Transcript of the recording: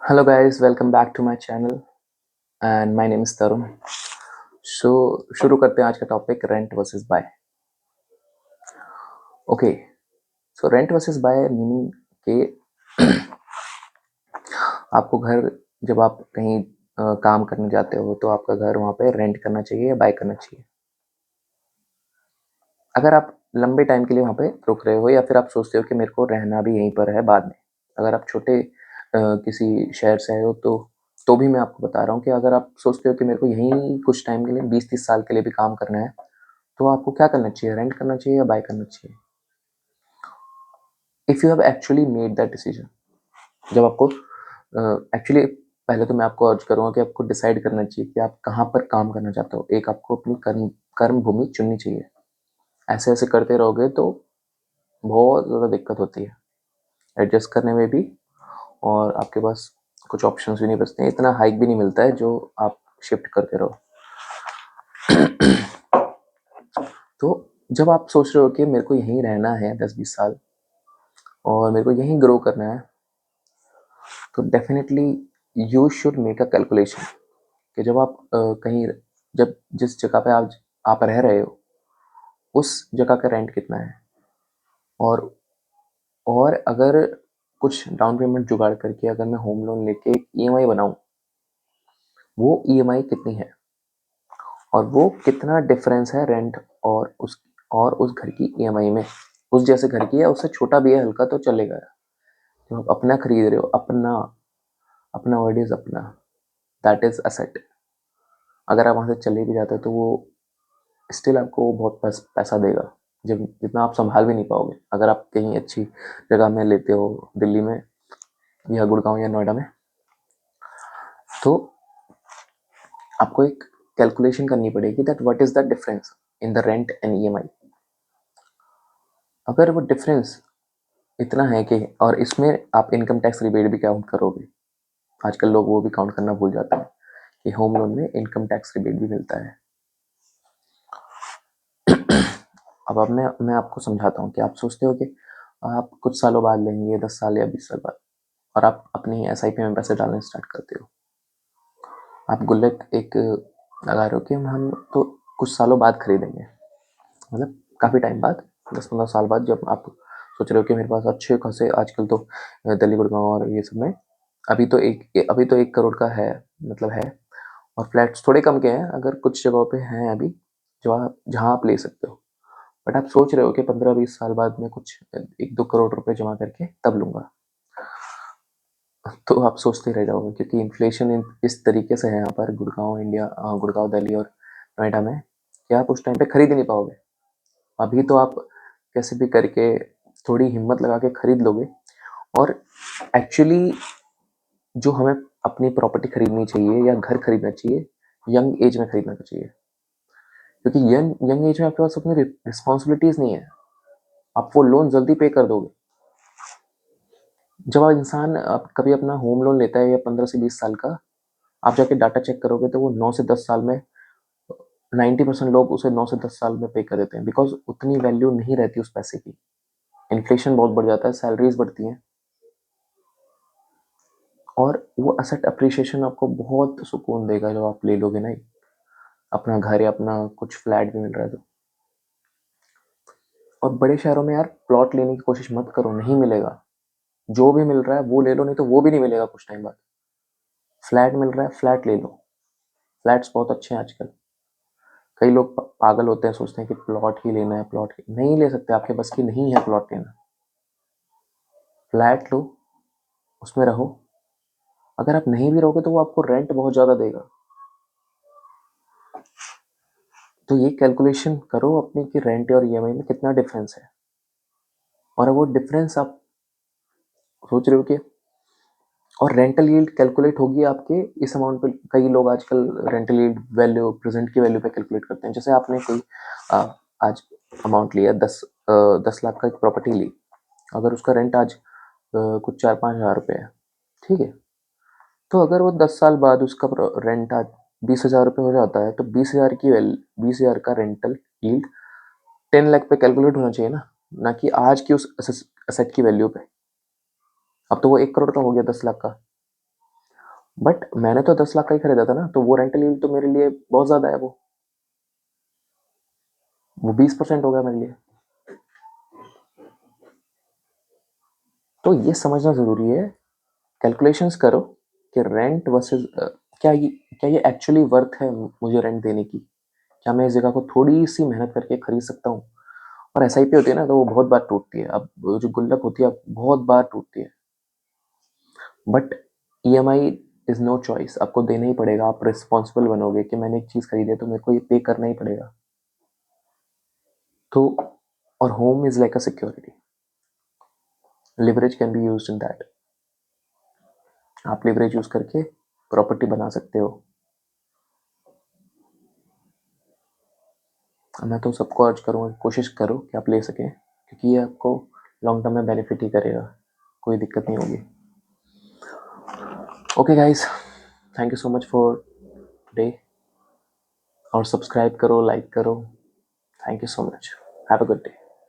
Hello guys, welcome back to my channel and my name is Tarun. So शुरू करते हैं आज का topic rent versus buy. Okay, so rent versus buy meaning के आपको घर जब आप कहीं काम करने जाते हो तो आपका घर वहाँ पे रेंट करना चाहिए या बाय करना चाहिए. अगर आप लंबे टाइम के लिए वहाँ पे रुक रहे हो या फिर आप सोचते हो कि मेरे को रहना भी यहीं पर है बाद में. अगर आप छोटे किसी शहर से आए हो तो भी मैं आपको बता रहा हूँ कि अगर आप सोचते हो कि मेरे को यहीं कुछ टाइम के लिए 20-30 साल के लिए भी काम करना है तो आपको क्या करना चाहिए, रेंट करना चाहिए या बाय करना चाहिए. If you have actually made that decision, जब आपको एक्चुअली पहले तो मैं आपको अर्ज करूँगा कि आपको डिसाइड करना चाहिए कि आप कहाँ पर काम करना चाहते हो. एक आपको अपनी कर्म भूमि चुननी चाहिए. ऐसे ऐसे करते रहोगे तो बहुत ज़्यादा दिक्कत होती है एडजस्ट करने में भी, और आपके पास कुछ ऑप्शंस भी नहीं बचते हैं. इतना हाइक भी नहीं मिलता है जो आप शिफ्ट करते रहो. तो जब आप सोच रहे हो कि मेरे को यहीं रहना है 10-20 साल और मेरे को यहीं ग्रो करना है, तो definitely you should make a calculation कि जब आप कहीं जब जिस जगह पे आप रह रहे हो उस जगह का रेंट कितना है, और अगर कुछ डाउन पेमेंट जुगाड़ करके अगर मैं होम लोन लेके एक ईएमआई बनाऊं, वो ईएमआई कितनी है और वो कितना डिफरेंस है रेंट और उस घर की ईएमआई में. उस जैसे घर की है, उससे छोटा भी है हल्का तो चलेगा. जब आप अपना खरीद रहे हो, अपना अपना वर्ड इज अपना, दैट इज असेट. अगर आप वहाँ से चले भी जाते हो तो वो स्टिल आपको बहुत पैसा देगा, जब जितना आप संभाल भी नहीं पाओगे. अगर आप कहीं अच्छी जगह में लेते हो, दिल्ली में या गुड़गांव या नोएडा में, तो आपको एक कैलकुलेशन करनी पड़ेगी that what is the difference in the rent and EMI. अगर वो डिफरेंस इतना है कि, और इसमें आप इनकम टैक्स रिबेट भी काउंट करोगे. आजकल लोग वो भी काउंट करना भूल जाते हैं कि होम लोन में इनकम टैक्स रिबेट भी मिलता है. अब मैं आपको समझाता हूँ कि आप सोचते हो कि आप कुछ सालों बाद लेंगे, 10 साल या 20 साल बाद, और आप अपनी एसआईपी में पैसे डालना स्टार्ट करते हो. आप गुल्लक एक लगा रहे हो कि हम तो कुछ सालों बाद खरीदेंगे, मतलब काफ़ी टाइम बाद, 10-15 साल बाद, जब आप सोच रहे हो कि मेरे पास अच्छे खासे आजकल तो दिल्ली गुड़गांव और ये सब में अभी तो 1 करोड़ का है, मतलब है. और फ्लैट्स थोड़े कम के हैं, अगर कुछ जगहों पे हैं अभी जो आप जहाँ आप ले सकते हो. बट आप सोच रहे हो कि 15-20 साल बाद मैं कुछ 1-2 करोड़ रुपए जमा करके तब लूँगा. तो आप सोचते रह जाओगे क्योंकि इन्फ्लेशन इस तरीके से है यहाँ पर गुड़गांव, दिल्ली और नोएडा में, कि आप उस टाइम पे खरीद ही नहीं पाओगे. अभी तो आप कैसे भी करके थोड़ी हिम्मत लगा के खरीद लोगे. और एक्चुअली जो हमें अपनी प्रॉपर्टी खरीदनी चाहिए या घर खरीदना चाहिए, यंग एज में खरीदना चाहिए, क्योंकि यंग एज में आपके पास अपनी रिस्पॉन्सिबिलिटीज नहीं है. आप वो लोन जल्दी पे कर दोगे. जब इंसान कभी अपना होम लोन लेता है या 15 से 20 साल का, आप जाके डाटा चेक करोगे तो वो 9 से 10 साल में 90% लोग उसे 9 से 10 साल में पे कर देते हैं, बिकॉज उतनी वैल्यू नहीं रहती उस पैसे की. इन्फ्लेशन बहुत बढ़ जाता है, सैलरीज बढ़ती हैं, और वो असेट अप्रिशिएशन आपको बहुत सुकून देगा जब आप ले लोगे ना अपना घर या अपना कुछ फ्लैट भी मिल रहा है तो. और बड़े शहरों में यार प्लॉट लेने की कोशिश मत करो, नहीं मिलेगा. जो भी मिल रहा है वो ले लो, नहीं तो वो भी नहीं मिलेगा कुछ टाइम बाद. फ्लैट मिल रहा है, फ्लैट ले लो. फ्लैट्स बहुत अच्छे हैं आजकल. कई लोग पागल होते हैं, सोचते हैं कि प्लॉट ही लेना है. नहीं ले सकते, आपके बस की नहीं है प्लॉट लेना. फ्लैट लो, उसमें रहो. अगर आप नहीं भी रहोगे तो वो आपको रेंट बहुत ज़्यादा देगा. तो ये कैलकुलेशन करो अपनी कि रेंट और ईएमआई में कितना डिफरेंस है. और वो डिफरेंस आप सोच रहे हो कि, और रेंटल यील्ड कैलकुलेट होगी आपके इस अमाउंट पे. कई लोग आजकल रेंटल यील्ड वैल्यू प्रेजेंट की वैल्यू पे कैलकुलेट करते हैं. जैसे आपने कोई आज अमाउंट लिया 10 लाख का एक प्रॉपर्टी ली, अगर उसका रेंट आज कुछ 4-5 हज़ार रुपये है, ठीक है, तो अगर वो 10 साल बाद उसका रेंट आज 20 हज़ार रुपये हो जाता है, तो 20 हज़ार का रेंटल यील्ड 10 लाख पे कैलकुलेट होना चाहिए ना कि आज की उस असेट की वैल्यू पे. अब तो वो 1 करोड़ का हो गया 10 लाख का. बट मैंने तो 10 लाख का ही खरीदा था ना, तो वो रेंटल यील्ड तो मेरे लिए बहुत ज़्यादा है। वो 20% हो गया मेरे लिए। तो ये समझना ज़रूरी है, कैलकुलेशंस करो कि रेंट वर्सेस क्या ये क्या ये एक्चुअली वर्थ है मुझे रेंट देने की? क्या मैं इस जगह को थोड़ी-सी मेहनत करके खरीद सकता हूँ? और एसआईपी होती है ना, तो वो बहुत बार टूटती है। अब वो जो गुल्लक होती है, बहुत बार टूटती है। But EMI is no choice, आपको देना ही पड़ेगा। आप रिस्पॉन्सिबल बनोगे कि मैंने एक चीज़ खरीदी है, तो मेरे को ये पे करना ही पड़ेगा। तो और home is like a security, leverage can be used in that. आप लिवरेज यूज़ करके प्रॉपर्टी बना सकते हो। मैं तो सबको अर्ज करूँगा, कोशिश करो कि आप ले सकें, क्योंकि ये आपको लॉन्ग टर्म में बेनिफिट ही करेगा, कोई दिक्कत नहीं होगी। Okay guys, thank you so much for today, और सब्सक्राइब करो, लाइक करो। Thank you so much, have a good day.